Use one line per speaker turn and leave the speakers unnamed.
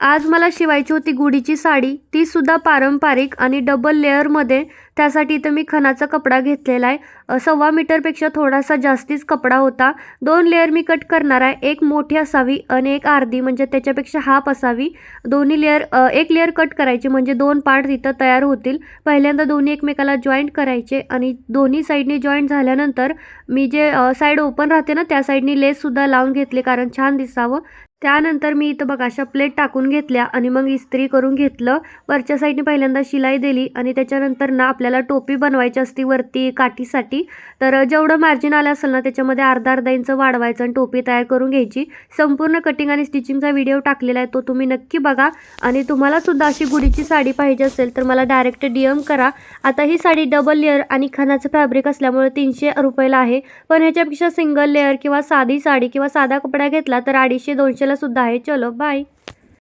आज मला शिवायची होती गुढीची साडी, ती सुद्धा पारंपरिक आणि डबल लेअरमध्ये. त्यासाठी इथं मी खणाचा कपडा घेतलेला आहे. 1.25 मीटरपेक्षा थोडासा जास्तीच कपडा होता. 2 लेअर मी कट करणार आहे. एक मोठी असावी आणि एक अर्धी, म्हणजे त्याच्यापेक्षा हाफ असावी. दोन्ही लेअर एक लेअर कट करायची, म्हणजे 2 पार्ट इथं तयार होतील. पहिल्यांदा दोन्ही एकमेकाला जॉईंट करायचे आणि दोन्ही साईडनी जॉईंट झाल्यानंतर मी जे साईड ओपन राहते ना, त्या साईडनी लेससुद्धा लावून घेतली, कारण छान दिसावं. त्यानंतर मी इथं बघा अशा प्लेट टाकून घेतल्या आणि मग इस्त्री करून घेतलं. वरच्या साईडने पहिल्यांदा शिलाई दिली आणि त्याच्यानंतर ना आपल्याला टोपी बनवायची असते वरती काठीसाठी. तर जेवढं मार्जिन आलं असेल ना, त्याच्यामध्ये अर्धा इंच वाढवायचं आणि टोपी तयार करून घ्यायची. संपूर्ण कटिंग आणि स्टिचिंगचा व्हिडिओ टाकलेला आहे, तो तुम्ही नक्की बघा. आणि तुम्हाला सुद्धा अशी गुढीची साडी पाहिजे असेल तर मला डायरेक्ट DM करा. आता ही साडी डबल लेअर आणि खणाचं फॅब्रिक असल्यामुळे 300 रुपयाला आहे. पण ह्याच्यापेक्षा सिंगल लेअर किंवा साधी साडी किंवा साधा कपडा घेतला तर 250-200 ला सुद्धा आहे. चलो बाय.